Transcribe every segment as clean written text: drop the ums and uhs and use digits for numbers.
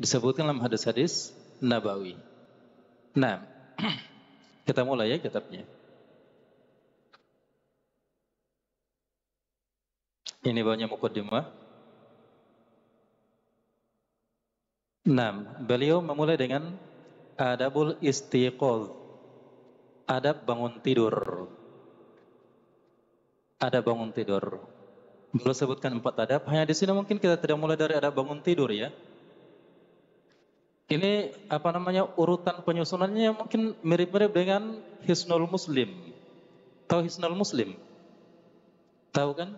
disebutkan dalam hadis-hadis nabawi. Nah, kita mulai ya kitabnya. Ini banyak mukaddimah. Nah, beliau memulai dengan adabul istiqoz, adab bangun tidur. Adab bangun tidur. Beliau sebutkan 4 adab. Hanya di sini mungkin kita tidak mulai dari adab bangun tidur ya. Ini urutan penyusunannya mungkin mirip-mirip dengan Hisnul Muslim. Tahu Hisnul Muslim? Tahu kan?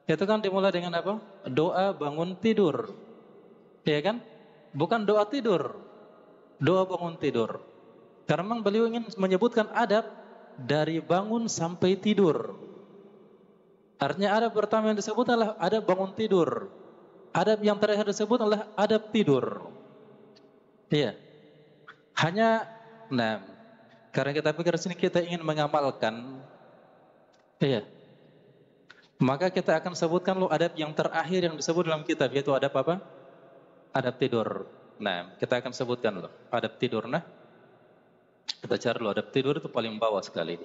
Itu kan dimulai dengan apa? Doa bangun tidur. Ya kan? Bukan doa tidur. Doa bangun tidur. Karena memang beliau ingin menyebutkan adab dari bangun sampai tidur. Artinya adab pertama yang disebut adalah adab bangun tidur. Adab yang terakhir disebut adalah adab tidur. Iya. Karena kita pikir sini kita ingin mengamalkan, iya. Maka kita akan sebutkan adab yang terakhir yang disebut dalam kitab, yaitu adab apa? Adab tidur. Nah, kita akan sebutkan adab tidur. Nah, kita cari adab tidur itu paling bawah sekali.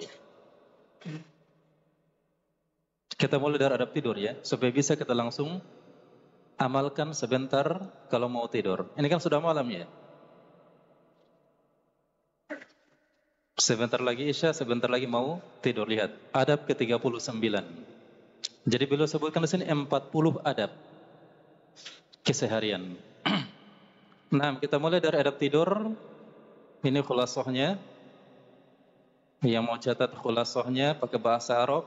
Kita mulai dari adab tidur ya, supaya bisa kita langsung amalkan sebentar kalau mau tidur. Ini kan sudah malam ya. Sebentar lagi Isya, sebentar lagi mau tidur. Lihat, adab ke-39. Jadi beliau sebutkan di sini 40 adab keseharian. Nah, kita mulai dari adab tidur. Ini khulasahnya. Yang mau catat khulasahnya pakai bahasa Arab.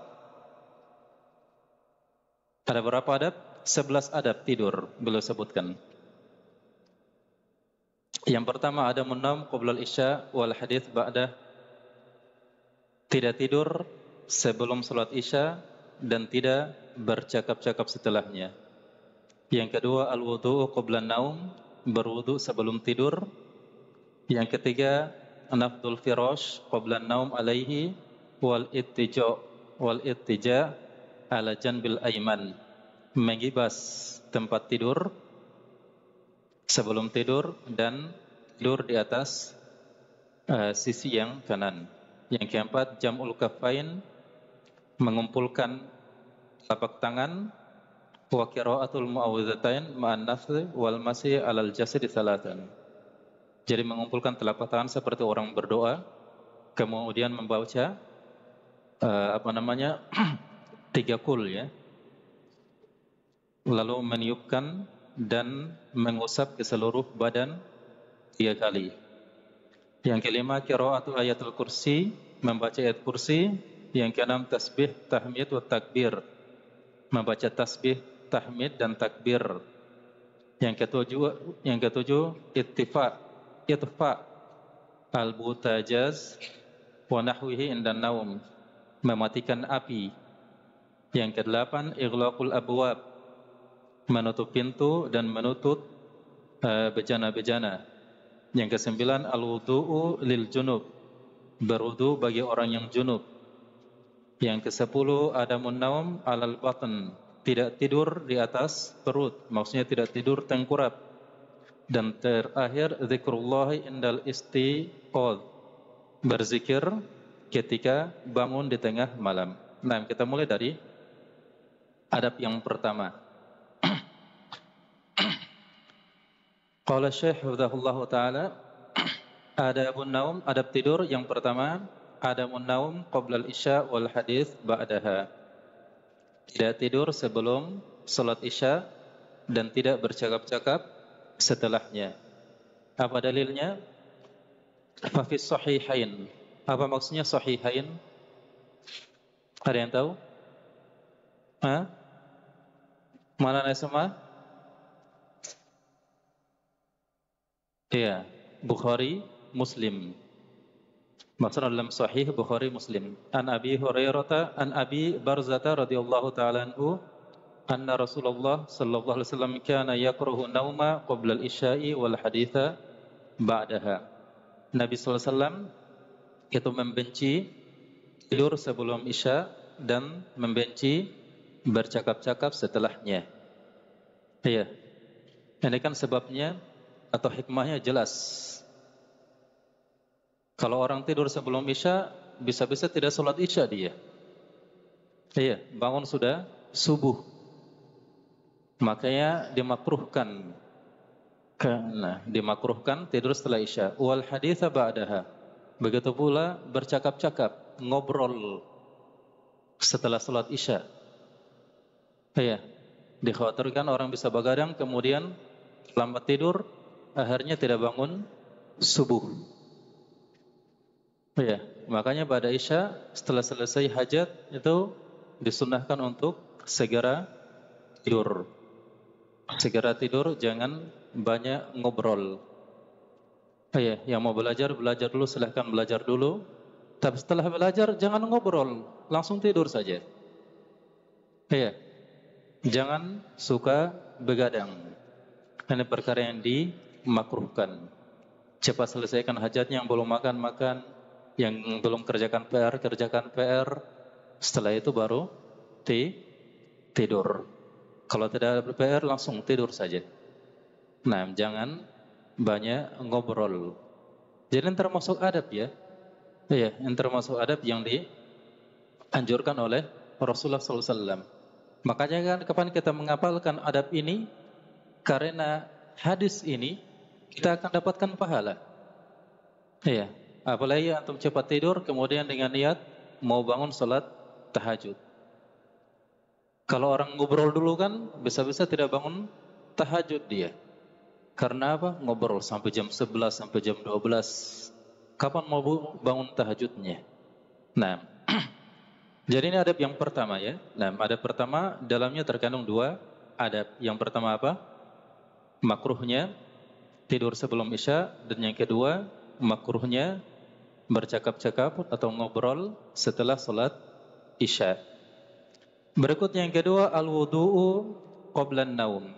Ada berapa adab? 11 adab tidur beliau sebutkan. Yang pertama ada menam qabla al-isya wal hadits ba'dah. Tidak tidur sebelum salat Isya dan tidak bercakap-cakap setelahnya. Yang kedua al-wudu qabla an-naum, berwudu sebelum tidur. Yang ketiga nafdul firash qabla an-naum alaihi wal ittija ala janbil ayman, mengibas tempat tidur sebelum tidur dan tidur di atas sisi yang kanan. Yang keempat jam'ul kaffain, mengumpulkan telapak tangan, wa qiraatul muawwidzatain ma'an nafsi wal masih 'alal jasadi salatan. Jadi mengumpulkan telapak tangan seperti orang berdoa, kemudian membaca 3 kul ya. Lalu meniupkan dan mengusap ke seluruh badan 3 kali. Yang kelima qiraatul ayatul kursi, membaca ayat kursi. Yang keenam tasbih, tahmid wa takbir, membaca tasbih, tahmid dan takbir. Yang ketujuh itfa al-butajaz wa nahwihi indan naum, mematikan api. Yang kedelapan ighlaqul abwab, menutup pintu dan menutup bejana-bejana. Yang kesembilan al-wudu'u lil junub, berwudu bagi orang yang junub. Yang kesepuluh adamun naum alal batn, tidak tidur di atas perut, maksudnya tidak tidur tengkurap. Dan terakhir zikrullah indal istiqadz, berzikir ketika bangun di tengah malam. Nah, kita mulai dari adab yang pertama. Qala Syekh hafizahullah taala, adabun naum, adab tidur yang pertama, adamun naum qabla al-isya wal hadits ba'daha. Tidak tidur sebelum salat Isya dan tidak bercakap-cakap setelahnya. Apa dalilnya? Fa fi sahihain. Apa maksudnya sahihain? Ada yang tahu? Mana semua? Iya, Bukhari, Muslim. Maksudnya dalam Sahih Bukhari Muslim. An Abi Hurairah, an Abi Barzata radhiyallahu taala anhu, anna Rasulullah sallallahu alaihi wasallam kana yakruhu nauma qabla al-isya'i wal haditha ba'daha. Nabi sallallahu alaihi wasallam itu membenci tidur sebelum Isya dan membenci bercakap-cakap setelahnya. Iya. Ini kan sebabnya atau hikmahnya jelas. Kalau orang tidur sebelum Isya, bisa-bisa tidak sholat Isya dia. Iya, bangun sudah subuh. Makanya dimakruhkan. Dimakruhkan tidur setelah Isya. Wal haditha ba'daha. Begitu pula bercakap-cakap, ngobrol setelah sholat Isya. Iya, dikhawatirkan orang bisa begadang kemudian lambat tidur, akhirnya tidak bangun subuh. Iya, makanya pada Isya setelah selesai hajat itu disunnahkan untuk segera tidur. Segera tidur, jangan banyak ngobrol. Iya, yang mau belajar dulu, silahkan belajar dulu. Tapi setelah belajar jangan ngobrol, langsung tidur saja. Iya, jangan suka begadang. Ini perkara yang dimakruhkan. Cepat selesaikan hajatnya, yang belum makan, yang belum kerjakan PR. Setelah itu baru tidur. Kalau tidak ada PR langsung tidur saja. Nah, jangan banyak ngobrol. Jadi ini termasuk adab ya. Iya, ini termasuk adab yang dianjurkan oleh Rasulullah SAW. Makanya kan kapan kita menghafalkan adab ini, karena hadis ini kita akan dapatkan pahala. Iya, apalagi antum cepat tidur kemudian dengan niat mau bangun salat tahajud. Kalau orang ngobrol dulu kan bisa-bisa tidak bangun tahajud dia. Karena apa? Ngobrol sampai jam 11 sampai jam 12. Kapan mau bangun tahajudnya? Nah, jadi ini adab yang pertama ya. Nah, adab pertama dalamnya terkandung dua adab. Yang pertama apa? Makruhnya tidur sebelum Isya, dan yang kedua makruhnya bercakap-cakap atau ngobrol setelah salat Isya. Berikut yang kedua, al-wudu'u qablan naum.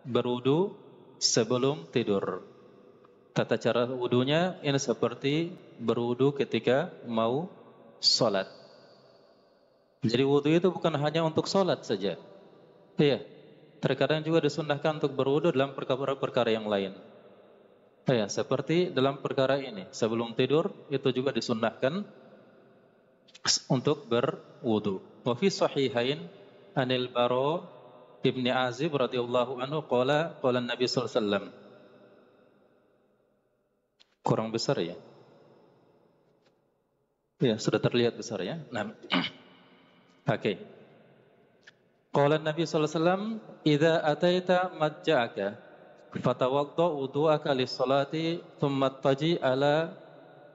Berwudu sebelum tidur. Tata cara wudunya ini seperti berwudu ketika mau salat. Jadi wudu itu bukan hanya untuk salat saja. Iya. Terkadang juga disunnahkan untuk berwudu dalam perkara-perkara yang lain. Ya, seperti dalam perkara ini, sebelum tidur itu juga disunnahkan untuk berwudu. Wa fi sahihain anil Bara ibni Azib radhiyallahu anhu qala Nabi sallallahu alaihi wasallam. Kurang besar ya? Ya, sudah terlihat besar ya. Nah. Oke. Qala Nabi sallallahu alaihi wasallam, "Idza ataita madja'aka fatawadda wudu'aka lis-salati thumma taji ala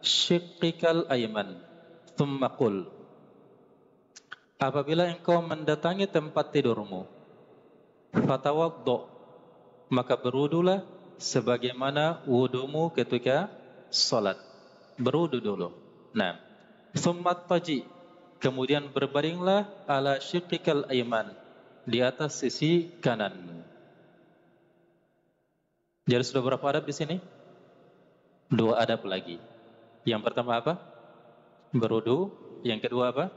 syiqqikal ayman thumma qul." Apabila engkau mendatangi tempat tidurmu, fatawadda, maka berwudulah sebagaimana wudumu ketika salat. Berwudu dulu. Nah, thumma taji, kemudian berbaringlah ala syiqqikal ayman, di atas sisi kanan. Jadi sudah berapa adab di sini? Dua adab lagi. Yang pertama apa? Berwudu. Yang kedua apa?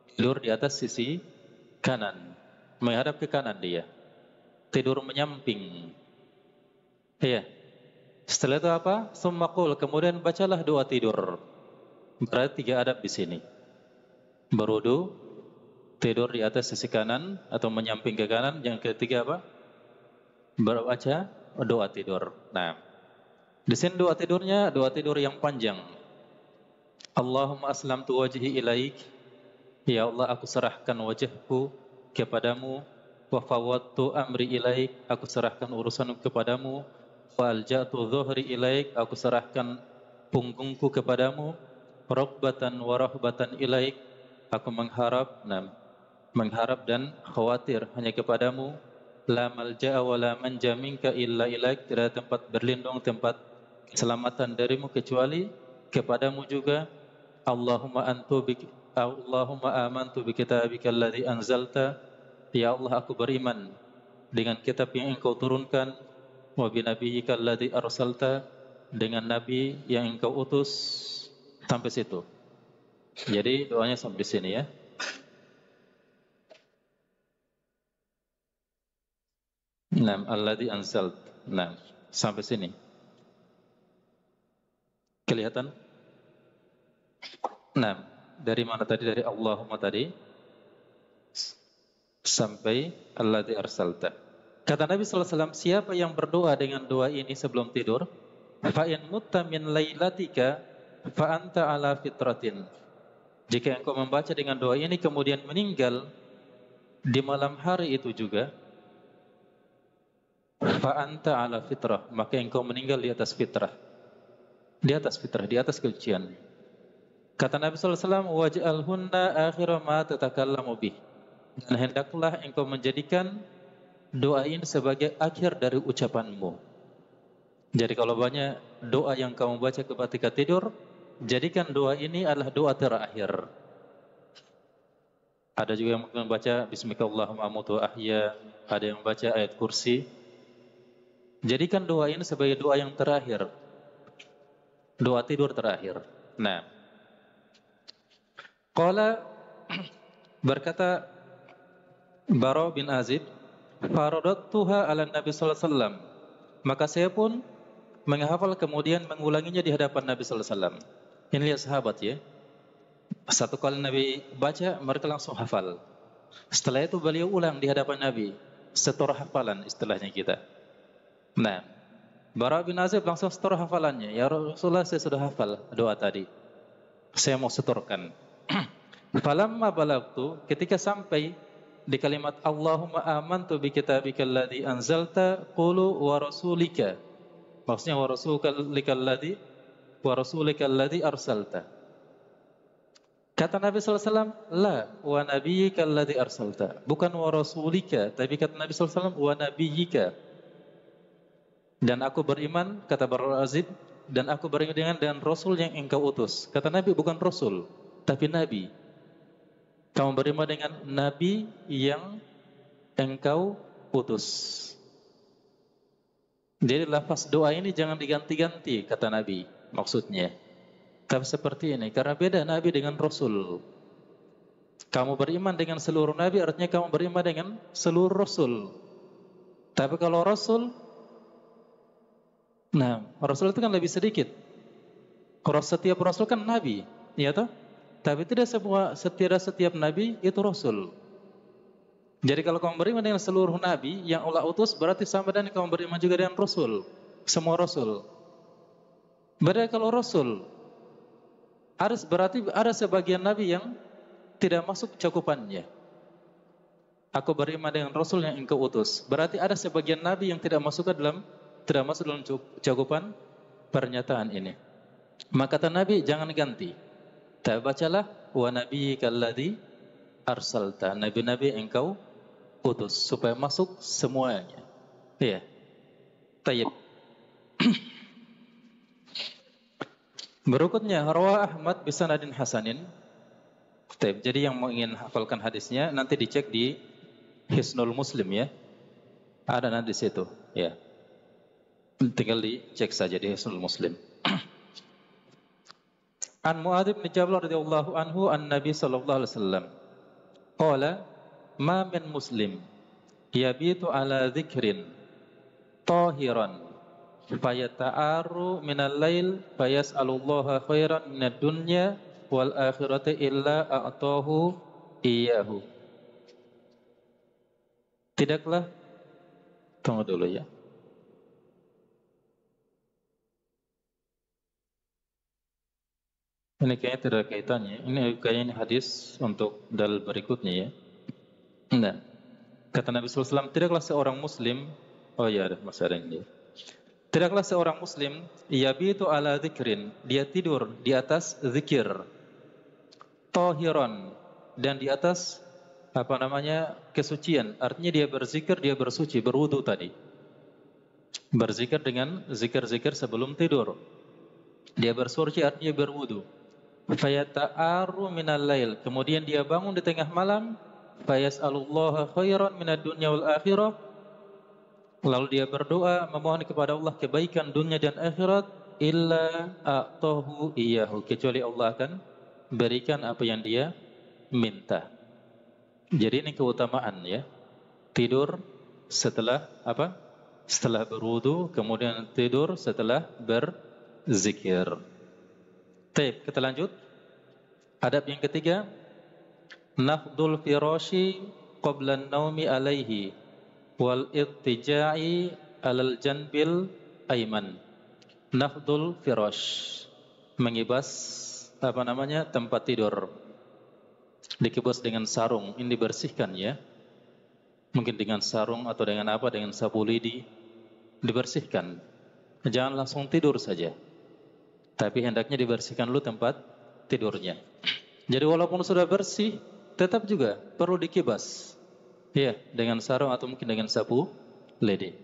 Tidur di atas sisi kanan, menghadap ke kanan dia. Tidur menyamping. Iya. Setelah itu apa? Tsumma qul, kemudian bacalah doa tidur. Berarti tiga adab di sini. Berwudu, tidur di atas sisi kanan atau menyamping ke kanan. Yang ketiga apa? Berbaca doa tidur. Nah, di sini doa tidurnya doa tidur yang panjang. Allahumma aslamtu wajhi ilaik. Ya Allah, aku serahkan wajahku kepadamu. Wa fawwadtu amri ilaik, aku serahkan urusanku kepadamu. Wa alja'tu dhuhri ilaik, aku serahkan punggungku kepadamu. Rabbatan wa rahbatan ilaik, aku mengharap dan khawatir hanya kepadamu. La malja'a wa la manja minka illa ilaik, tidak ada tempat berlindung, tempat keselamatan darimu kecuali kepadamu juga. Allahumma amantu bi kitabika alladhi anzalta. Ya Allah, aku beriman dengan kitab yang engkau turunkan. Wa bi nabiyyika alladhi arsalta, dengan nabi yang engkau utus. Sampai situ. Jadi doanya sampai sini ya. Naam, alladhi anzalt. Naam. sampai sini. Kelihatan? Nah, dari mana tadi? Dari Allahumma tadi sampai alladzi arsalta. Kata Nabi sallallahu alaihi wasallam, siapa yang berdoa dengan doa ini sebelum tidur, fa in mutta min lailatika fa anta ala fitratin. Jika engkau membaca dengan doa ini kemudian meninggal di malam hari itu juga, fa anta ala fitrah, maka engkau meninggal di atas fitrah. Di atas fitrah, di atas kesucian. Kata Nabi sallallahu alaihi wasallam, waj'alhunna akhira ma tatakallamu bih. Dan hendaklah engkau menjadikan doa ini sebagai akhir dari ucapanmu. Jadi kalau banyak doa yang kamu baca ketika tidur, jadikan doa ini adalah doa terakhir. Ada juga yang membaca Bismillahirrahmanirrahim amutu ahya, ada yang membaca ayat kursi. Jadikan doa ini sebagai doa yang terakhir, doa tidur terakhir. Nah, qala berkata Bara bin Azib, faradatuha ala Nabi sallallahu alaihi wasallam. Maka saya pun menghafal kemudian mengulanginya di hadapan Nabi sallallahu alaihi wasallam. Ini lihat sahabat ya. Satu kali Nabi baca, mereka langsung hafal. Setelah itu beliau ulang di hadapan Nabi, setor hafalan istilahnya kita. Nah, Bara bin Azib langsung setor hafalannya. Ya Rasulullah, saya sudah hafal doa tadi. Saya mau setorkan. Falamma balagtu, ketika sampai di kalimat Allahumma amantu bi kitabikal ladzi anzalta qulu wa rasulika. Maksudnya wa rasulikal ladzi arsalta. Kata Nabi sallallahu alaihi wasallam, la wa nabiyyikal ladzi arsalta. Bukan wa rasulika, tapi kata Nabi sallallahu alaihi wasallam wa nabiyyika. Dan aku beriman, kata Bara Azib, dan aku beriman dengan Rasul yang engkau utus. Kata Nabi, bukan Rasul, tapi Nabi. Kamu beriman dengan Nabi yang engkau utus. Jadi lafaz doa ini jangan diganti-ganti, kata Nabi, maksudnya. Tapi seperti ini, karena beda Nabi dengan Rasul. Kamu beriman dengan seluruh Nabi, artinya kamu beriman dengan seluruh Rasul. Tapi kalau Rasul, nah, Rasul itu kan lebih sedikit. Kalau setiap Rasul kan Nabi, ya toh? Tapi tidak setiap Nabi itu Rasul. Jadi kalau kamu beriman dengan seluruh Nabi yang Allah utus, berarti sama dengan kamu beriman juga dengan Rasul. Semua Rasul. Berarti kalau Rasul, berarti ada sebagian Nabi yang tidak masuk cakupannya. Aku beriman dengan Rasul yang engkau utus. Berarti ada sebagian Nabi yang tidak masuk dalam cakupan pernyataan ini. Maka kata Nabi, jangan ganti. Tapi bacalah wa nabiyyikal ladzi arsalta. Nabi-nabi engkau utus supaya masuk semuanya. Iya. Tayyib. Berikutnya rawa Ahmad bi sanadin hasanin. Tayyib. Jadi yang mau ingin hafalkan hadisnya nanti dicek di Hisnul Muslim ya. Ada nanti di situ, ya. Tinggal dicek saja di Hisnul Muslim. An Mu'adz bin Jabal radhiyallahu anhu an Nabi sallallahu alaihi wasallam qala ma min muslim yabitu ala dzikrin tahiran fayata'aru minal lail fayas'alullaha khairan minad dunya wal akhirati illa a'tahu iyyahu. Tidaklah, tunggu dulu ya. Ini kayaknya tidak ada kaitannya. Ini kayaknya hadis untuk dalil berikutnya ya. Nah, kata Nabi sallallahu alaihi wasallam, tidaklah seorang muslim, oh ya, masih ada ini. Tidaklah seorang muslim yabitu ala dzikrin, dia tidur di atas zikir. Tahiran, dan di atas kesucian. Artinya dia berzikir, dia bersuci, berwudu tadi. Berzikir dengan zikir-zikir sebelum tidur. Dia bersuci artinya berwudu. Fayata'aru minal lail, kemudian dia bangun di tengah malam, fayas'alullaha khairan minad dunya wal akhirah, lalu dia berdoa memohon kepada Allah kebaikan dunia dan akhirat, illa a'tahu iyyahu, kecuali Allah akan berikan apa yang dia minta. Jadi ini keutamaan ya, tidur setelah setelah berwudu, kemudian tidur setelah berzikir. Baik, kita lanjut. Adab yang ketiga, nafdul firashi qabla an-naumi alaihi wal ittija'i alal janbil ayman. Nafdul firash, mengibas tempat tidur. Dikibas dengan sarung, ini dibersihkan ya. Mungkin dengan sarung atau dengan apa, dengan sapu lidi, dibersihkan. Jangan langsung tidur saja, tapi hendaknya dibersihkan dulu tempat tidurnya. Jadi walaupun sudah bersih, tetap juga perlu dikibas. Ya, dengan sarung atau mungkin dengan sapu lidi.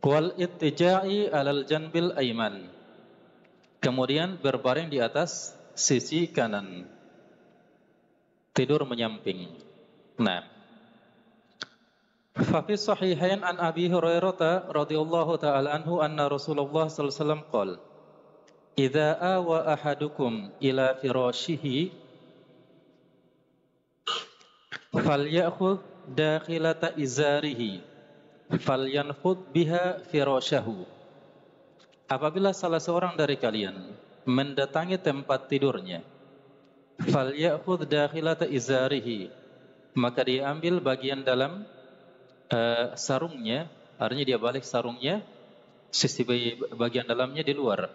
Wal ittija'i alal janbil ayman. Kemudian berbaring di atas sisi kanan. Tidur menyamping. Nah, fa fi sahihain an Abi Hurairah radhiyallahu taala anhu anna Rasulullah sallallahu alaihi wasallam qala idza awa ahadukum ila firashihi falyakhudh dakhilata izarihi falyanfud biha firashahu. Apabila salah seorang dari kalian mendatangi tempat tidurnya, falyakhudh dakhilata izarihi, maka dia ambil bagian dalam sarungnya, artinya dia balik sarungnya, sisi bagian dalamnya di luar.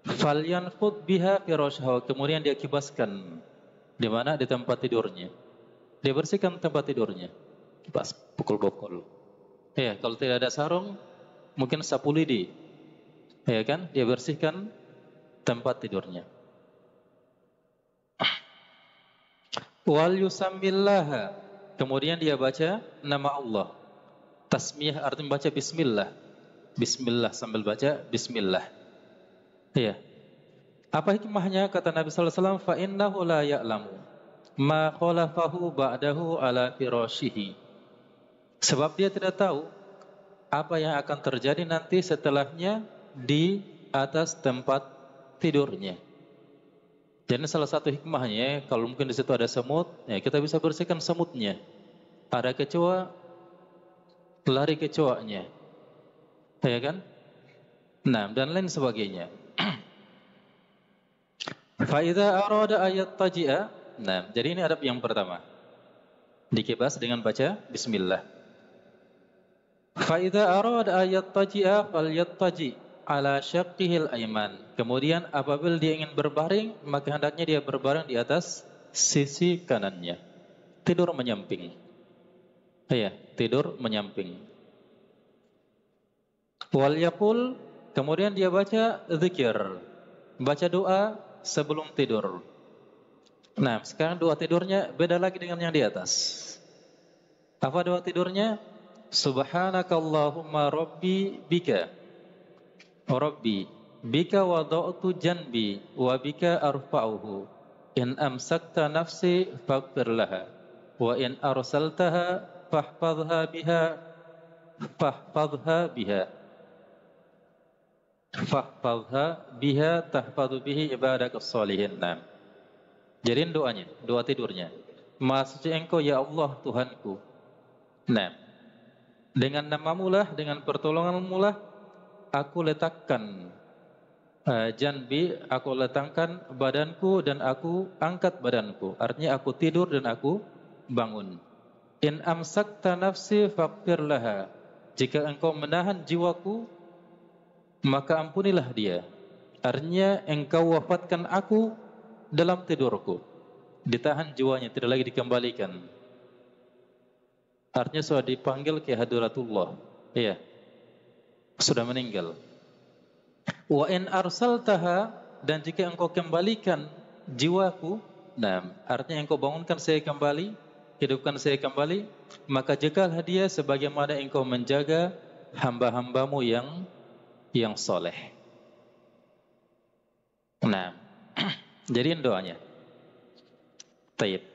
Falyanfud biha firashahu, kemudian dia kibaskan di mana, di tempat tidurnya. Dia bersihkan tempat tidurnya, kibas, pukul-pukul. Ya, kalau tidak ada sarung, mungkin sapu lidi, ya kan? Dia bersihkan tempat tidurnya. Wal yusammillaha, kemudian dia baca nama Allah. Tasmiyah artinya baca bismillah. Bismillah, sambil baca bismillah. Ya. Apa hikmahnya? Kata Nabi sallallahu alaihi wasallam, fa innahu la ya'lamu ma khalafahu ba'dahu ala firashihi. Sebab dia tidak tahu apa yang akan terjadi nanti setelahnya di atas tempat tidurnya. Jadi salah satu hikmahnya, kalau mungkin di situ ada semut, ya kita bisa bersihkan semutnya. Ada kecoa, lari kecoanya, ya kan? Nah, dan lain sebagainya. Faida arada ayat taji'a. Nah, jadi ini adab yang pertama. Dikibas dengan baca bismillah. Faida arada ayat taji'a falyattaji ala syaqqihil ayman. Kemudian apabila dia ingin berbaring, maka hendaknya dia berbaring di atas sisi kanannya. Tidur menyamping. Ya, tidur menyamping. Wal yaqul, kemudian dia baca zikir. Baca doa sebelum tidur. Nah, sekarang doa tidurnya beda lagi dengan yang di atas. Apa doa tidurnya? Subhanakallahumma rabbi bika. Rabbi bika wada'tu janbi wa bika arfa'uhu. In amsakta nafsi faghfir laha wa in arsaltaha fahfadha biha tahfadhu bihi ibadakas sholihin. Nah, jadi doanya, doa tidurnya, Maha suci Engkau ya Allah Tuhanku. Nah, dengan namamu lah, dengan pertolonganmu lah, aku letakkan janbi, aku letakkan badanku dan aku angkat badanku. Artinya aku tidur dan aku bangun. In amsakta nafsi faghfir laha. Jika engkau menahan jiwaku, maka ampunilah dia. Artinya engkau wafatkan aku dalam tidurku. Ditahan jiwanya, tidak lagi dikembalikan. Artinya sudah dipanggil ke hadratullah. Iya, sudah meninggal. Wa in arsaltaha, dan jika engkau kembalikan jiwaku, nah, artinya engkau bangunkan saya kembali, hidupkan saya kembali, maka jagalah dia sebagaimana engkau menjaga hamba-hambamu yang soleh. Nah, jadi doanya. Taib.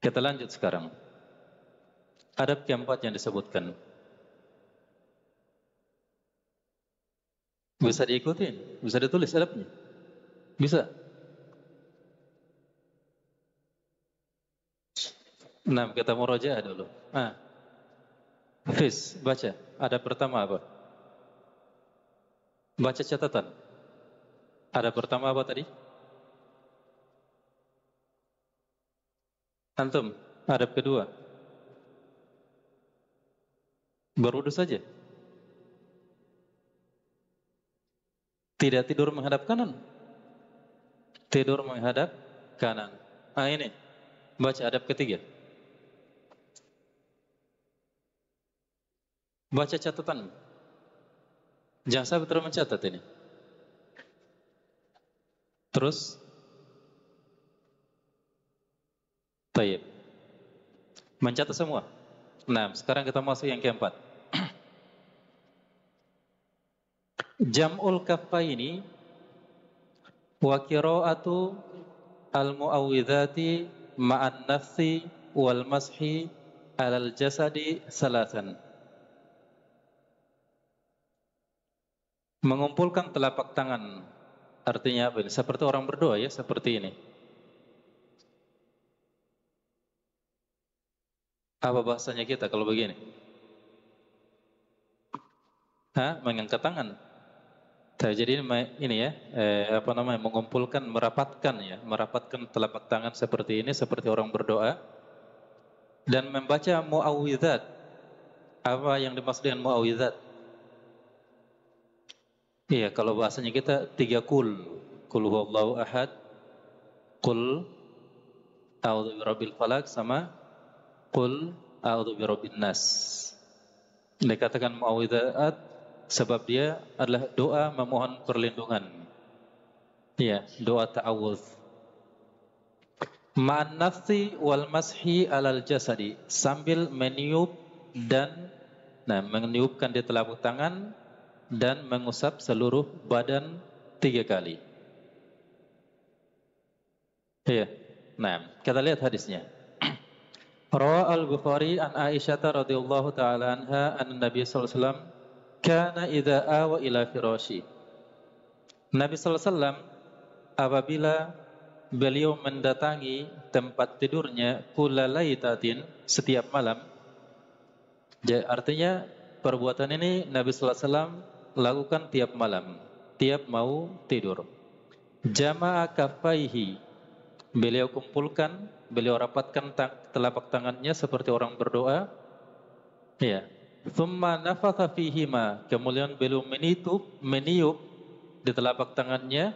Kita lanjut sekarang. Adab keempat yang disebutkan. Bisa diikutin, bisa ditulis adabnya. Bisa. Nah, kita murojaah dulu. Hafiz, baca. Ada pertama apa? Baca catatan. Ada pertama apa tadi? Antum, ada kedua. Berwudu saja. Tidak tidur menghadap kanan. Tidur menghadap kanan. Ah ini, baca adab ketiga. Baca catatan. Jangan sampai terus mencatat ini. Terus, tayyib. Mencatat semua. Nah, sekarang kita masuk yang keempat. Jam'ul kaffaini wa qira'atu al-mu'awwidhati ma'an nafsi wal mashi alal jasadi salasan. Mengumpulkan telapak tangan. Artinya apa ini? Seperti orang berdoa ya, seperti ini. Apa bahasanya kita kalau begini? Mengangkat tangan. Jadi ini ya, apa namanya? Mengumpulkan, merapatkan telapak tangan seperti ini, seperti orang berdoa, dan membaca muawwidzat. Apa yang dimaksud dengan muawwidzat? Iya, kalau bahasanya kita 3 kul. Kul huwallahu ahad, kul a'udzu birabbil falaq, sama kul a'udzu birabbin nas. Dikatakan muawwidzat sebab dia adalah doa memohon perlindungan. Iya, doa ta'awudz. Ma'an nafsi wal mashi alal jasadi, sambil meniup dan meniupkan di telapak tangan dan mengusap seluruh badan 3 kali. Iya. Nah, kita lihat hadisnya. Rawa al-Bukhari an Aisyah radhiyallahu taala anha an Nabi sallallahu alaihi wasallam kana idza awa ila firashi. Nabi sallallahu alaihi wasallam apabila beliau mendatangi tempat tidurnya kullalaitatin, setiap malam. Artinya perbuatan ini Nabi sallallahu alaihi wasallam lakukan tiap malam, tiap mau tidur. Jama'a kaffaihi, beliau kumpulkan, beliau rapatkan telapak tangannya seperti orang berdoa. Ya. Thumma nafatha fihima, kemudian beliau meniup di telapak tangannya.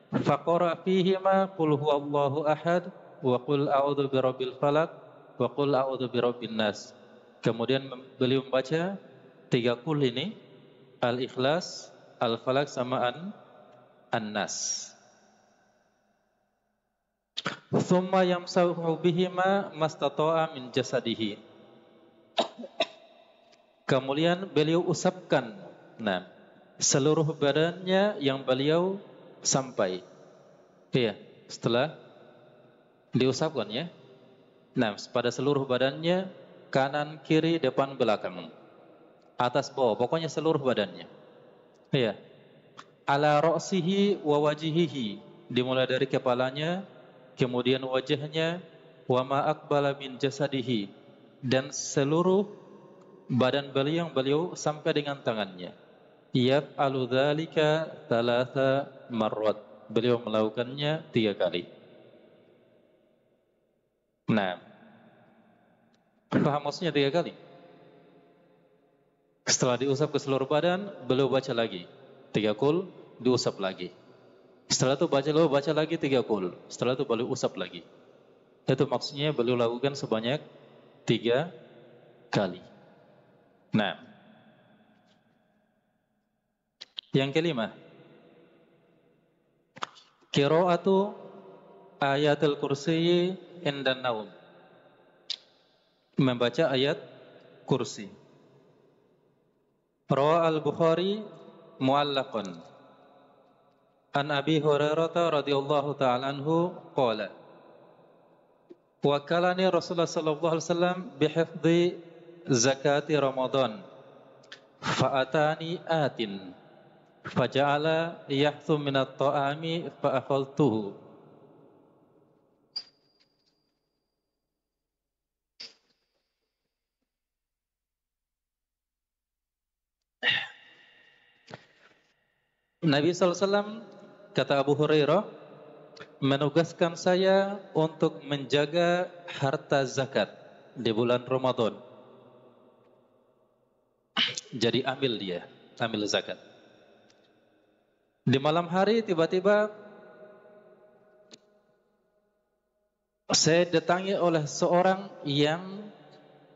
Faqara fihima qul huwallahu ahad wa qul a'udzu birabbil falaq wa qul a'udzu birabbin nas. Kemudian beliau membaca 3 kul ini, Al-Ikhlas, Al-Falaq sama An-Nas. Thumma yamsahu bihima mastata'a min jasadihi. Kemudian beliau usapkan seluruh badannya yang beliau sampai. Iya, setelah diusapkan ya. Pada seluruh badannya, kanan, kiri, depan, belakang, atas, bawah, pokoknya seluruh badannya. Iya. Ala ra'sihi wa wajihihi, dimulai dari kepalanya, kemudian wajahnya, wa ma aqbala min jasadihi, dan seluruh badan beliau yang beliau sampai dengan tangannya. Yaf'alu dzalika 3 marrat, beliau melakukannya 3 kali. Paham maksudnya 3 kali? Setelah diusap ke seluruh badan, beliau baca lagi 3 kul, diusap lagi. Setelah itu baca lagi 3 kul. Setelah itu beliau usap lagi. Itu maksudnya beliau lakukan sebanyak 3 kali. Yang kelima, qira'atu ayatul kursi indan naum, membaca ayat kursi. Rawa al-Bukhari mu'allaqan an Abi Hurairah radhiyallahu ta'ala anhu qala wakalani Rasulullah sallallahu alaihi wasallam bihifdhi zakati Ramadan fa'atani atin faja'ala yahthu minat ta'ami fa'akhadtuhu. Nabi SAW, kata Abu Hurairah, menugaskan saya untuk menjaga harta zakat di bulan Ramadan. Jadi ambil zakat. Di malam hari tiba-tiba saya datangi oleh seorang yang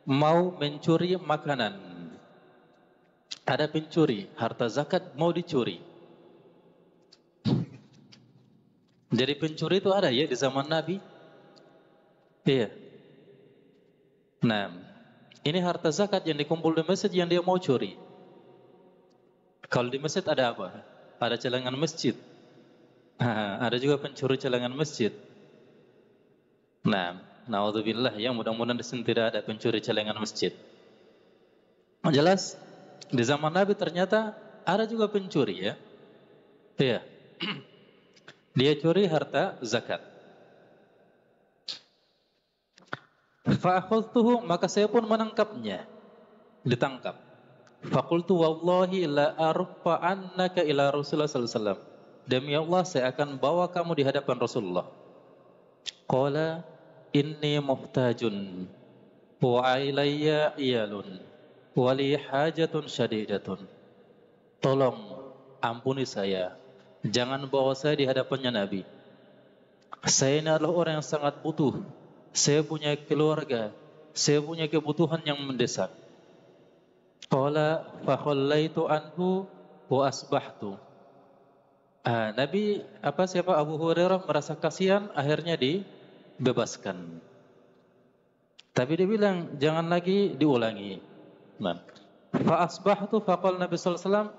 mau mencuri makanan. Ada pencuri, harta zakat mau dicuri. Jadi pencuri itu ada ya di zaman Nabi? Iya. Nah, ini harta zakat yang dikumpul di masjid yang dia mau curi. Kalau di masjid ada apa? Ada celengan masjid. Ada juga pencuri celengan masjid. Nah, naudzubillah ya, mudah-mudahan di sini tidak ada pencuri celengan masjid. Jelas di zaman Nabi ternyata ada juga pencuri ya. Iya. Dia curi harta zakat. Fa'akhudtuhu, maka saya pun menangkapnya. Ditangkap. Faqultu wallahi la arfa'annaka ila Rasulullah sallallahu alaihi wasallam. Demi Allah saya akan bawa kamu di hadapan Rasulullah. Qala inni muhtajun wa ilayya iyalun wa li hajatun syadidatun. Tolong ampuni saya. Jangan bawa saya di hadapannya Nabi. Saya ini adalah orang yang sangat butuh. Saya punya keluarga. Saya punya kebutuhan yang mendesak. Qala fa khallaitu anhu wa asbahtu. Nabi Abu Hurairah merasa kasihan, akhirnya dibebaskan. Tapi dia bilang jangan lagi diulangi. Nah, fa asbahtu faqala Nabi sallallahu alaihi wasallam,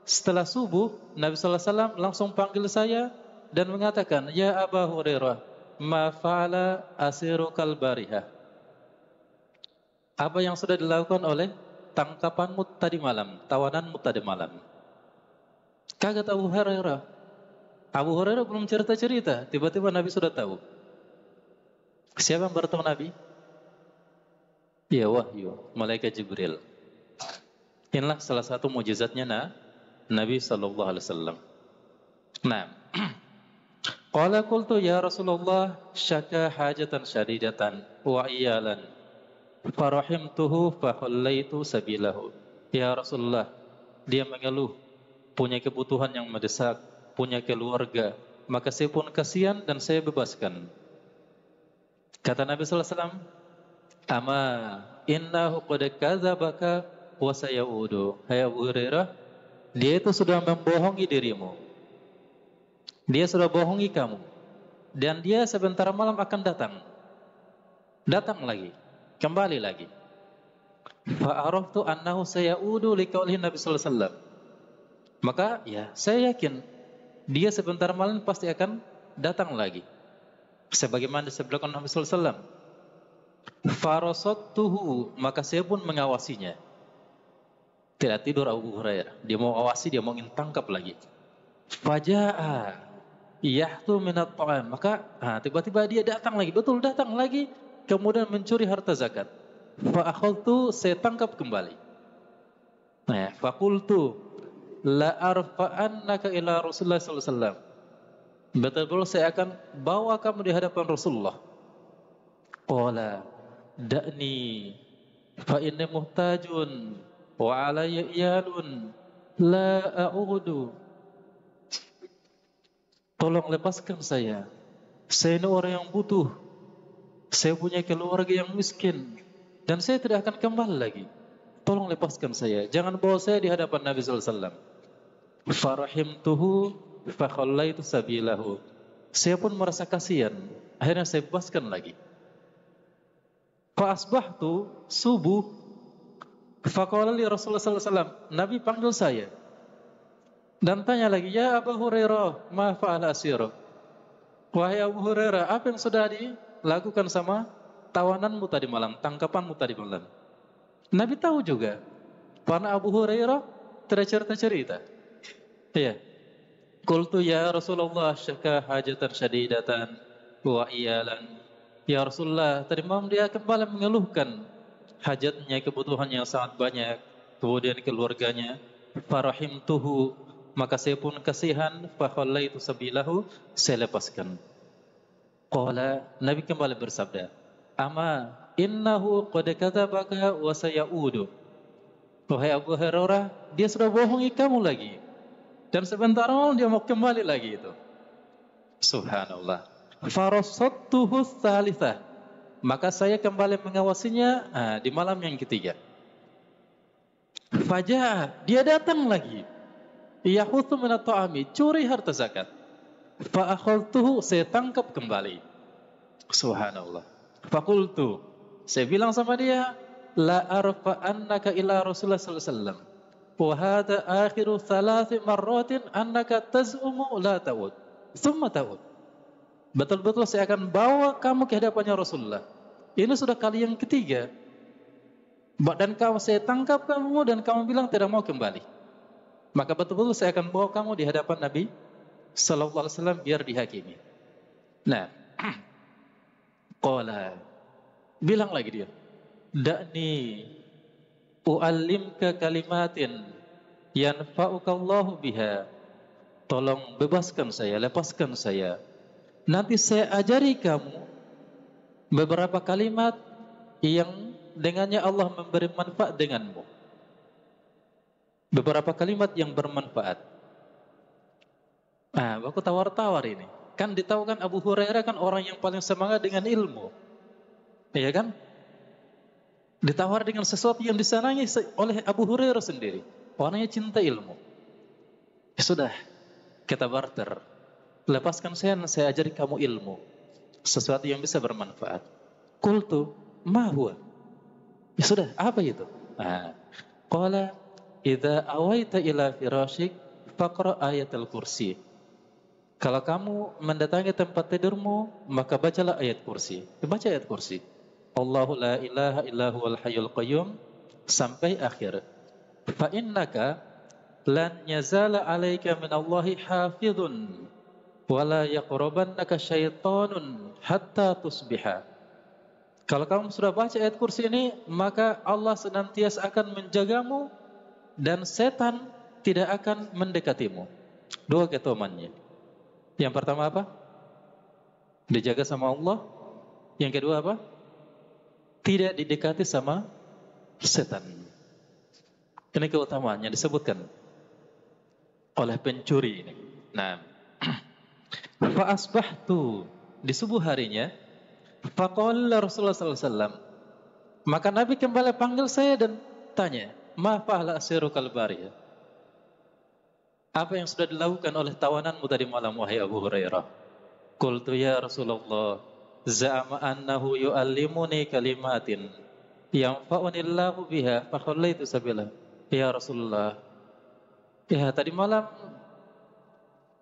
setelah subuh Nabi sallallahu alaihi wasallam langsung panggil saya dan mengatakan, "Ya Abu Hurairah, ma fa'ala asirukal barihah?" Apa yang sudah dilakukan oleh tangkapanmu tadi malam, tawananmu tadi malam? Kaget Abu Hurairah. Abu Hurairah belum cerita-cerita, tiba-tiba Nabi sudah tahu. Siapa yang bertemu Nabi? Ya, wahyu, malaikat Jibril. Inilah salah satu mukjizatnya Nabi sallallahu alaihi wasallam. Nah, qala qultu ya Rasulullah syaka hajatan syadidatan wa iyalan farahimtuhu fa khallaitu sabilahu. Ya Rasulullah, dia mengeluh, punya kebutuhan yang mendesak, punya keluarga, maka saya pun kasihan dan saya bebaskan. Kata Nabi sallallahu alaihi wasallam, "Ama innahu qad kadzabaka wa sayaudu." Hai Abu Hurairah, dia itu sudah membohongi dirimu. Dia sudah bohongi kamu. Dan dia sebentar malam akan datang. Datang lagi, kembali lagi. Fa araftu annahu sayaudu liqaulihi Nabi sallallahu alaihi wasallam. Maka ya, saya yakin dia sebentar malam pasti akan datang lagi. Sebagaimana disebutkan Nabi sallallahu alaihi wasallam. Farasattuhu, maka saya pun mengawasinya. Tidak tidur Abu Hurairah. Dia mau awasi, dia mau ingin tangkap lagi. Faja'a yahtu minat ta'am. Maka tiba-tiba dia datang lagi. Betul datang lagi. Kemudian mencuri harta zakat. Fa'akhadtu, saya tangkap kembali. Nah, faqultu la arfa'annaka ila Rasulullah sallallahu alaihi wasallam. Betul-betul saya akan bawa kamu di hadapan Rasulullah. Qala da'ni fa inni muhtajun wa alayya iyalun la a'udu. Tolong lepaskan saya. Saya ini orang yang butuh. Saya punya keluarga yang miskin dan saya tidak akan kembali lagi. Tolong lepaskan saya. Jangan bawa saya di hadapan Nabi sallallahu alaihi wasallam. Farahimtuhu fa khallaitu sabilahu. Saya pun merasa kasihan. Akhirnya saya bebaskan lagi. Fa asbahtu, subuh, fa qala li Rasulullah sallallahu alaihi wasallam, Nabi panggil saya dan tanya lagi, "Ya Abu Hurairah, ma fa'ala asiruk?" Wahai Abu Hurairah, apa yang sudah dilakukan sama tawananmu tadi malam, tangkapanmu tadi malam? Nabi tahu juga, karena Abu Hurairah tidak cerita-cerita. Iya. Qultu ya Rasulullah syaka hajatan syadidatan wa iyalan. Ya Rasulullah, tadi malam dia kembali mengeluhkan hajatnya, kebutuhannya yang sangat banyak, kemudian keluarganya. Farahimtuhu, Maka saya pun kasihan, fa khallaitu sabilahu, saya lepaskan. Qala, Nabi kembali bersabda, "Ama innahu qad kadzabaka wa sayaudu." Wahai Abu Hurairah, dia sudah bohongi kamu lagi. Dan sebentar dia mau kembali lagi itu. Subhanallah. Farasattuhu tsalitsah. Maka saya kembali mengawasinya di malam yang ketiga. Fajaa, dia datang lagi. Yahuthu min at-ta'ami, curi harta zakat. Fa akhadtuhu, saya tangkap kembali. Subhanallah. Faqultu, saya bilang sama dia, la arfa'annaka ila Rasulullah sallallahu alaihi wasallam. Wa hadha akhiru thalathi marratin annaka taz'umu la ta'ud. Thumma ta'ud. Betul-betul saya akan bawa kamu ke hadapannya Rasulullah. Ini sudah kali yang ketiga. Dan kamu, saya tangkap kamu dan kamu bilang tidak mau kembali. Maka betul-betul saya akan bawa kamu di hadapan Nabi sallallahu alaihi wasallam biar dihakimi. Nah, qala, bilang lagi dia, da'ni u'allimka kalimatin yanfa'ukallahu biha. Tolong bebaskan saya, lepaskan saya. Nanti saya ajari kamu beberapa kalimat yang dengannya Allah memberi manfaat denganmu. Beberapa kalimat yang bermanfaat. Aku tawar-tawar ini. Kan ditahu kan Abu Hurairah kan orang yang paling semangat dengan ilmu. Iya kan? Ditawar dengan sesuatu yang disenangi oleh Abu Hurairah sendiri. Orangnya cinta ilmu. Ya sudah, kita barter. Lepaskan saya ajari kamu ilmu. Sesuatu yang bisa bermanfaat. Qultu, ma huwa? Ya sudah, apa itu? Qala, idza awaita ila firashik faqra ayatul kursi. Kalau kamu mendatangi tempat tidurmu, maka bacalah ayat kursi. Baca ayat kursi. Allahu la ilaha illa huwal hayyul qayyum sampai akhir. Fa innaka lan yazala 'alaika min Allahi hafizun wa la yaqrabannaka syaitanun hatta tusbiha. Kalau kamu sudah baca ayat kursi ini, maka Allah senantiasa akan menjagamu dan setan tidak akan mendekatimu. Dua keutamannya. Yang pertama apa? Dijaga sama Allah. Yang kedua apa? Tidak didekati sama setan. Ini keutamaannya disebutkan oleh pencuri ini. Nah, fa asbahtu, di subuh harinya, faqala Rasulullah sallallahu alaihi wasallam, maka Nabi kembali panggil saya dan tanya, ma fa'ala asirukal bariyah? Apa yang sudah dilakukan oleh tawananmu tadi malam, wahai Abu Hurairah? Qultu ya Rasulullah, za'ama annahu yu'allimuni kalimatin yanfa'uni Allahu biha fa khallaitu sabila. Ya Rasulullah, ya tadi malam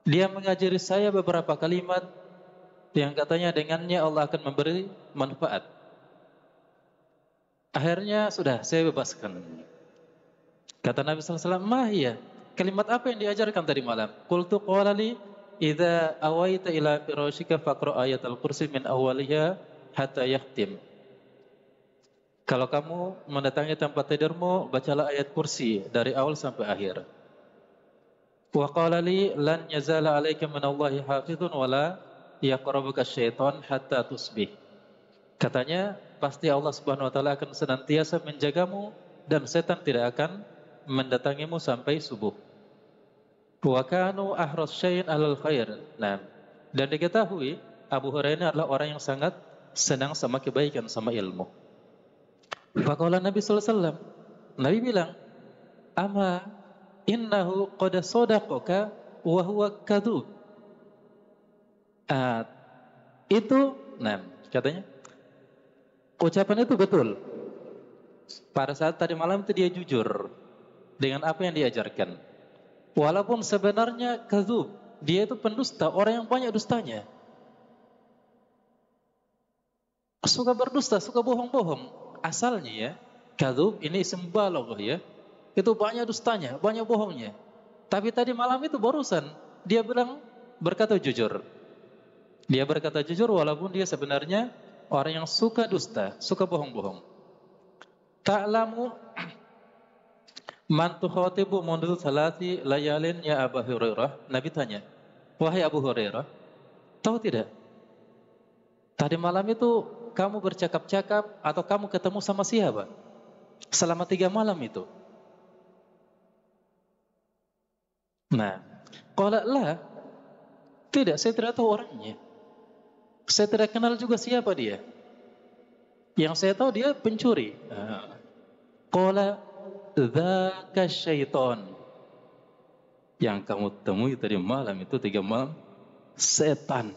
dia mengajari saya beberapa kalimat yang katanya dengannya Allah akan memberi manfaat. Akhirnya sudah saya bebaskan. Kata Nabi sallallahu alaihi wasallam, "Mahia?" Kalimat apa yang diajarkan tadi malam? Qultu qala li, "Idza awaita ila firashika faqra ayatul kursi min awwaliha hatta yakhtim." Kalau kamu mendatangi tempat tidurmu, bacalah ayat kursi dari awal sampai akhir. Wa qala li, "Lan yazala 'alaika min Allahi hafizun wa la yaqrabuka syaitan hatta tusbih." Katanya, pasti Allah Subhanahu wa taala akan senantiasa menjagamu dan setan tidak akan mendatangimu sampai subuh. Wa kanu ahras syai'in 'alal khair. Nah, dan diketahui Abu Hurairah adalah orang yang sangat senang sama kebaikan, sama ilmu. Faqala Nabi sallallahu alaihi wasallam, Nabi bilang, "Ama innahu qad sadaqaka wa huwa kadzub." Itu, katanya ucapan itu betul. Pada saat tadi malam itu dia jujur dengan apa yang diajarkan. Walaupun sebenarnya kadzub, dia itu pendusta, orang yang banyak dustanya. Suka berdusta, suka bohong-bohong. Asalnya ya, kadzub ini isim balaghah ya. Itu banyak dustanya, banyak bohongnya. Tapi tadi malam itu barusan dia berkata jujur. Dia berkata jujur walaupun dia sebenarnya orang yang suka dusta, suka bohong-bohong. Ta'lamu Man tukhatibu mundu salati layalin ya Abu Hurairah? Nabi tanya, wahai Abu Hurairah, tahu tidak? Tadi malam itu kamu bercakap-cakap atau kamu ketemu sama siapa? Selama 3 malam itu. Nah, qala la, tidak, saya tidak tahu orangnya. Saya tidak kenal juga siapa dia. Yang saya tahu dia pencuri. Qala dzaka syaitan. Yang kamu temui tadi malam itu 3 malam, setan.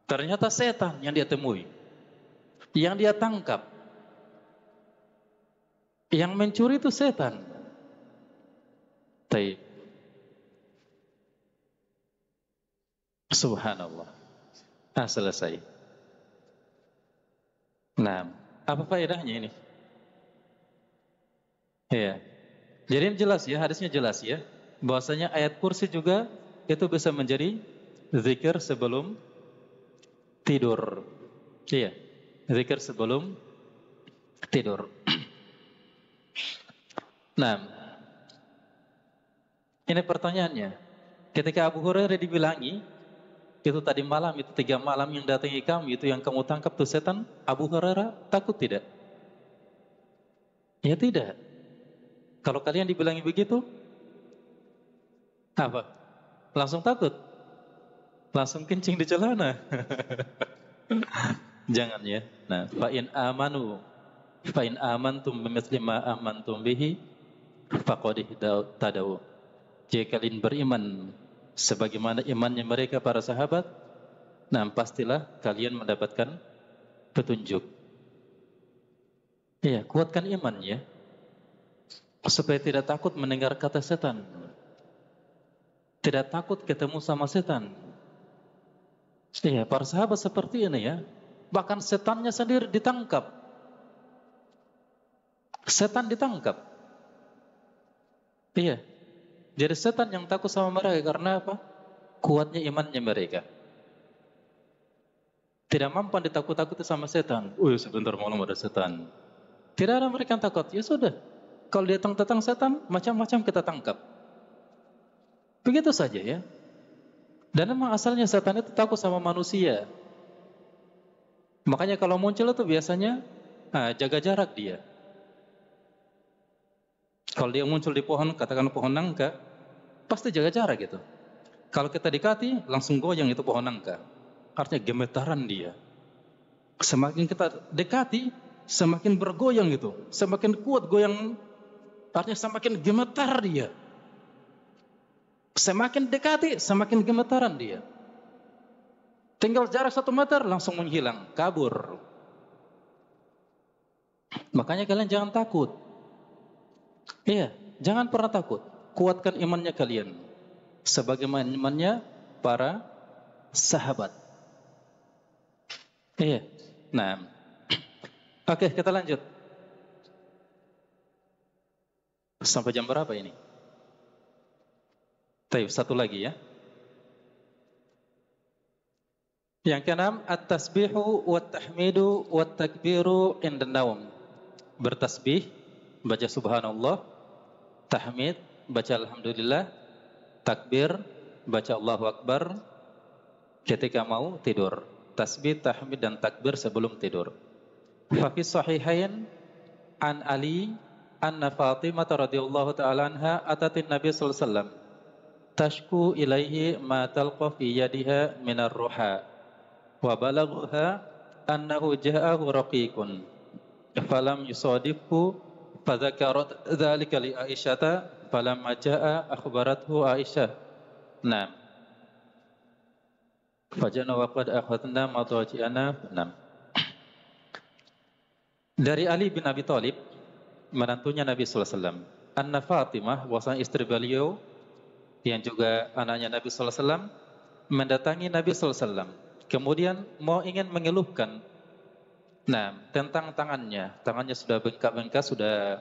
Ternyata setan yang dia temui, yang dia tangkap. Yang mencuri itu setan. Taib. Subhanallah. Selesai. Nah, apa faedahnya ini? Ya. Jadi ini jelas ya, hadisnya jelas ya, bahwasanya ayat kursi juga itu bisa menjadi zikir sebelum tidur. Iya, zikir sebelum tidur. Nah, ini pertanyaannya. Ketika Abu Hurairah dibilangi, itu tadi malam, itu 3 malam yang datangi kamu, itu yang kamu tangkap tuh setan, Abu Hurairah takut tidak? Ya tidak. Kalau kalian dibilangi begitu, apa? Langsung takut? Langsung kencing di celana? Jangan ya. Nah, fa in amantum bimithli ma amantum bihi faqad tadaw. Jika kalian beriman sebagaimana imannya mereka para sahabat, nah pastilah kalian mendapatkan petunjuk. Iya, kuatkan imannya supaya tidak takut mendengar kata setan, tidak takut ketemu sama setan. Iya, para sahabat seperti ini ya. Bahkan setannya sendiri ditangkap. Setan ditangkap. Iya. Jadi setan yang takut sama mereka karena apa? Kuatnya imannya mereka. Tidak mampu ditakut-takuti sama setan. Sebentar malam ada setan. Tidak ada mereka yang takut. Ya sudah. Kalau datang setan, macam-macam kita tangkap. Begitu saja ya. Dan memang asalnya setan itu takut sama manusia. Makanya kalau muncul itu biasanya jaga jarak dia. Kalau dia muncul di pohon, katakan pohon nangka, pasti jaga jarak gitu. Kalau kita dekati, langsung goyang itu pohon nangka. Artinya gemetaran dia. Semakin kita dekati, semakin bergoyang gitu. Semakin kuat goyang, artinya semakin gemetar dia. Semakin dekati, semakin gemetaran dia. Tinggal jarak 1 meter, langsung menghilang, kabur. Makanya kalian jangan takut. Iya, jangan pernah takut. Kuatkan imannya kalian. Sebagaimana imannya para sahabat. Iya. Nah. Oke, kita lanjut. Sampai jam berapa ini? Baik, satu lagi ya. Yang keenam, at-tasbihu wat-tahmidu wat-takbiru inda naum. Bertasbih, baca subhanallah, tahmid, baca alhamdulillah, takbir, baca Allahu akbar ketika mau tidur. Tasbih, tahmid dan takbir sebelum tidur. Fa fi sahihain an Ali anna Fatimah radhiyallahu ta'ala anha atatin Nabi sallallahu alaihi wasallam tashku ilaihi ma talqa fi yadiha minar ruha wa balagha annahu ja'ahu raqiqun falam yusadifhu fadzakarat dzalika li Aisyata falamma jaa akhbarathu Aisyah. Naam. Fajana wa qad akhadna madaji'ana. Naam. Dari Ali bin Abi Thalib, menantunya Nabi sallallahu alaihi wasallam, anna Fatimah, bahwasanya istri beliau yang juga anaknya Nabi sallallahu alaihi wasallam, mendatangi Nabi sallallahu alaihi wasallam. Kemudian ingin mengeluhkan tentang tangannya. Tangannya sudah bengkak-bengkak, sudah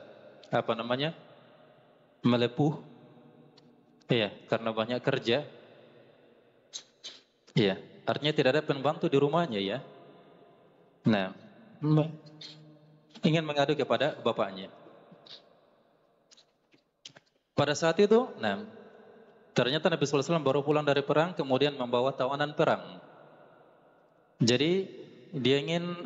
melepuh. Iya, karena banyak kerja. Iya, artinya tidak ada pembantu di rumahnya ya. Nah, ingin mengadu kepada bapaknya. Pada saat itu, nah, ternyata Nabi SAW baru pulang dari perang, kemudian membawa tawanan perang. Jadi dia ingin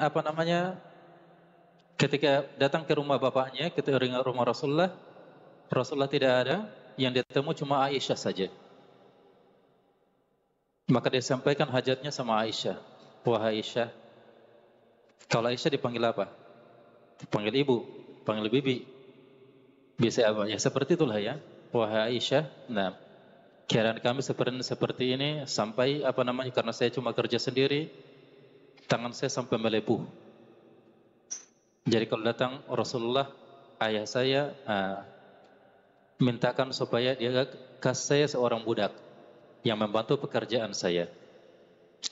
ketika datang ke rumah bapaknya, ke rumah Rasulullah, Rasulullah tidak ada, yang ditemu cuma Aisyah saja. Maka dia sampaikan hajatnya sama Aisyah. Wahai Aisyah, kalau Aisyah dipanggil apa? Dipanggil ibu, panggil bibi. Bisa apa? Ya seperti itulah ya. Wahai Aisyah, nah, keadaan kami seperti ini sampai karena saya cuma kerja sendiri, tangan saya sampai melepuh. Jadi kalau datang Rasulullah, ayah saya mintakan supaya dia kasih saya seorang budak yang membantu pekerjaan saya.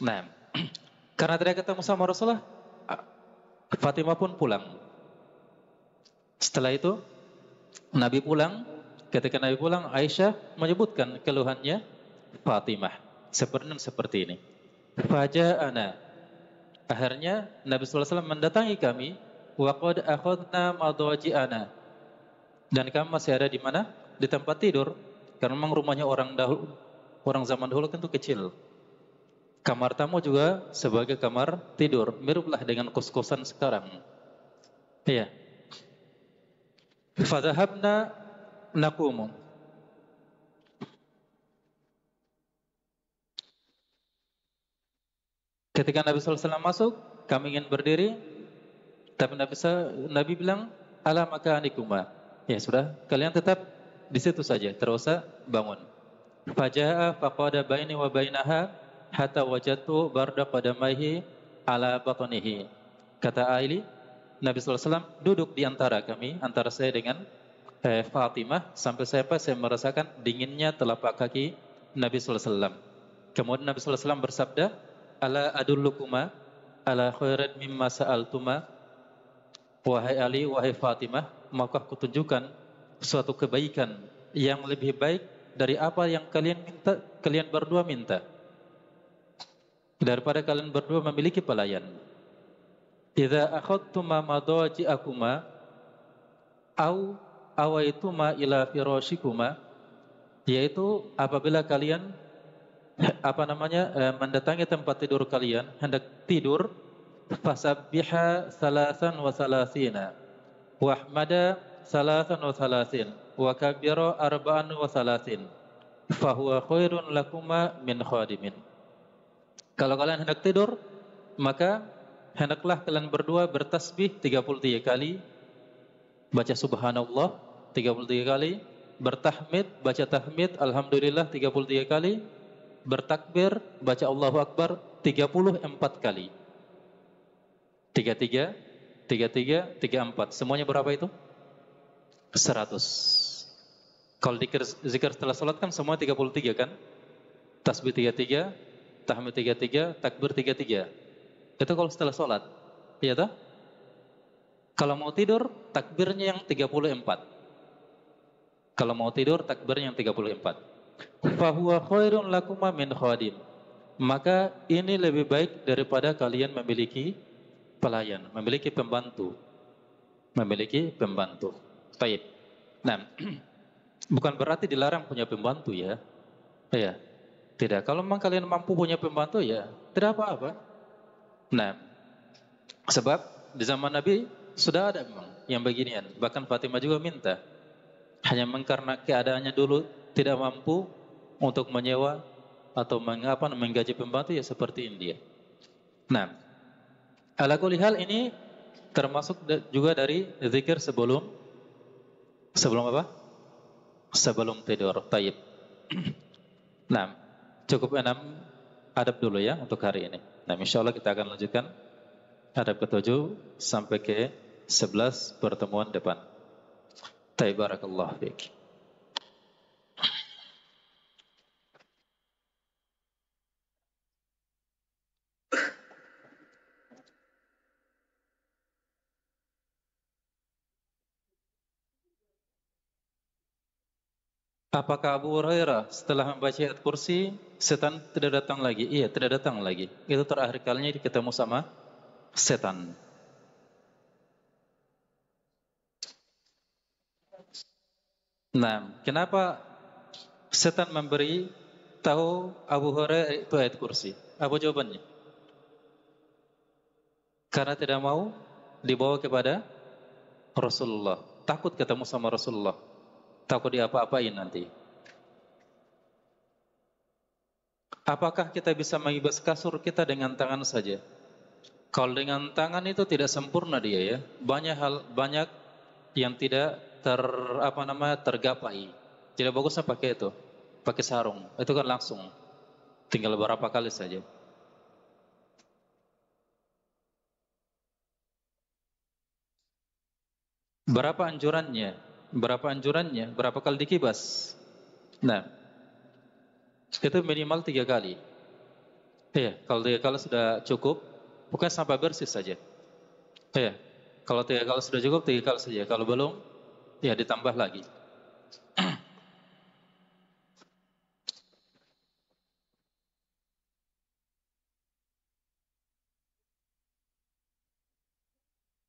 Nah, karena tidak ketemu sama Rasulullah, Fatimah pun pulang. Setelah itu Nabi pulang. Ketika Nabi pulang, Aisyah menyebutkan keluhannya Fatimah seperti ini. Faja'ana, akhirnya Nabi SAW mendatangi kami. Wa qad akhadna madaji'ana, dan kami masih ada di mana? Di tempat tidur. Karena memang rumahnya orang zaman dahulu kan itu kecil. Kamar tamu juga sebagai kamar tidur, miriplah dengan kos-kosan sekarang. Iya. Fadhahabna naqumu. Ketika Nabi SAW masuk, kami ingin berdiri, tapi Nabi bilang, ala makanikuma. Ya sudah, kalian tetap di situ saja, terus bangun. Faja'a faqada baini wa bainaha hatta wajadtu barda qadamaihi ala batnihi. Kata Aili, Nabi SAW duduk di antara kami, antara saya dengan Fatimah, sampai saya merasakan dinginnya telapak kaki Nabi SAW. Kemudian Nabi SAW bersabda, ala adullukuma ala khairat mimma sa'altuma. Wahai Ali, wahai Fatimah, maka kutunjukkan suatu kebaikan yang lebih baik dari apa yang kalian berdua minta. Daripada kalian berdua memiliki pelayan. Idza akhadtuma madaji'akuma au awaituma ila firashikuma, yaitu apabila kalian mendatangi tempat tidur kalian, hendak tidur, fasabbiha salasan wa salasina wahmada salasan wa salasin wa kabira arba'an wa salasin fahuwa khairun lakuma min khadimin. Kalau kalian hendak tidur, maka hendaklah kalian berdua bertasbih 33 kali, baca subhanallah 33 kali, bertahmid, baca tahmid alhamdulillah 33 kali, bertakbir, baca Allahu Akbar 34 kali. 33, 33, 34. Semuanya berapa itu? 100. Kalau zikir setelah salat kan semua 33 kan? Tasbih 33, tahmid 33, takbir 33. Itu kalau setelah salat. Iya toh? Kalau mau tidur, takbirnya yang 34. Kalau mau tidur, takbirnya yang 34. Fahuwa khairun lakuma min khadim. Maka ini lebih baik daripada kalian memiliki pelayan, memiliki pembantu. Baik. Nah, bukan berarti dilarang punya pembantu ya. Ya, tidak. Kalau memang kalian mampu punya pembantu ya, tidak apa-apa. Nah, sebab di zaman Nabi sudah ada memang yang beginian. Bahkan Fatimah juga minta. Hanya karena keadaannya dulu tidak mampu untuk menyewa atau menggaji pembantu ya seperti India. Nah, ala kulli hal ini termasuk juga dari zikir sebelum apa? Sebelum tidur. Taib. Nah, cukup 6 adab dulu ya untuk hari ini. Nah, insyaallah kita akan lanjutkan adab ke-7 sampai ke 11 pertemuan depan. Taib, barakallahu fiik. Apakah Abu Hurairah setelah membaca ayat kursi, setan tidak datang lagi? Iya, tidak datang lagi. Itu terakhir kalinya ketemu sama setan. Nah, kenapa setan memberi tahu Abu Hurairah itu ayat kursi? Apa jawabannya? Karena tidak mau dibawa kepada Rasulullah. Takut ketemu sama Rasulullah. Takut diapa-apain nanti. Apakah kita bisa mengibas kasur kita dengan tangan saja? Kalau dengan tangan itu tidak sempurna dia ya. Banyak yang tidak tergapai. Tidak bagusnya pakai itu. Pakai sarung. Itu kan langsung. Tinggal beberapa kali saja. Berapa anjurannya? Berapa anjurannya? Berapa kali dikibas? Nah, itu minimal 3 kali. Iya, kalau 3 kali sudah cukup, bukan sampai bersih saja. Iya, kalau 3 kali sudah cukup, 3 kali saja. Kalau belum, ya ditambah lagi.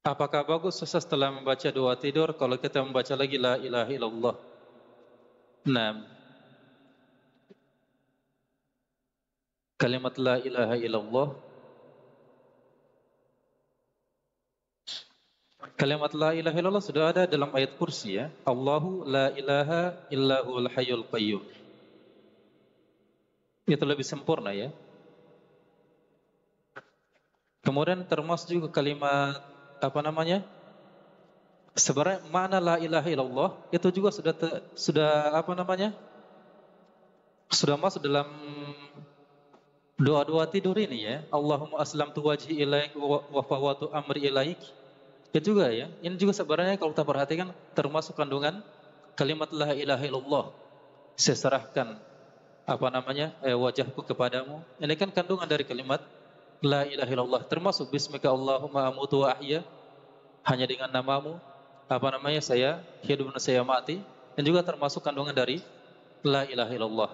Apakah bagus setelah membaca doa tidur kalau kita membaca lagi la ilaha illallah? Nah, kalimat la ilaha illallah, kalimat la ilaha illallah sudah ada dalam ayat kursi ya. Allahu la ilaha illahul hayyul qayyum. Itu lebih sempurna ya. Kemudian termasuk juga kalimat apa namanya? Sebenarnya makna la ilaha illallah itu juga sudah apa namanya? Sudah masuk dalam doa-doa tidur ini ya. Allahumma aslamtu wajhi ilaik wa fawwatu amri ilaik. Itu juga ya. Ini juga sebenarnya kalau kita perhatikan termasuk kandungan kalimat la ilaha illallah. Saya serahkan apa namanya? Wajahku kepadamu. Ini kan kandungan dari kalimat la ilaha illallah. Termasuk bismika Allahumma amutu wa ahya. Hanya dengan namamu apa namanya saya hidup dan saya mati. Dan juga termasuk kandungan dari la ilaha illallah.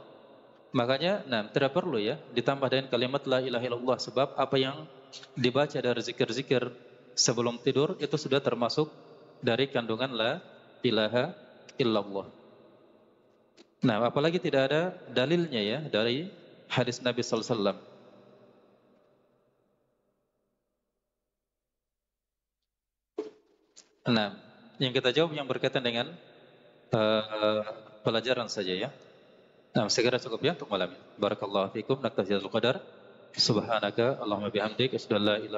Makanya, tidak perlu ya ditambah dengan kalimat la ilaha illallah sebab apa yang dibaca dari zikir-zikir sebelum tidur itu sudah termasuk dari kandungan la ilaha illallah. Nah, apalagi tidak ada dalilnya ya dari hadis Nabi sallallahu alaihi wasallam. Nah, yang kita jawab yang berkaitan dengan uh, pelajaran saja ya. Nah, segera cukup ya untuk malam ini. Barakallahu fikum. Naktafi hadzal qadar. Subhanaka Allahumma bihamdik asyhadu an la ilaha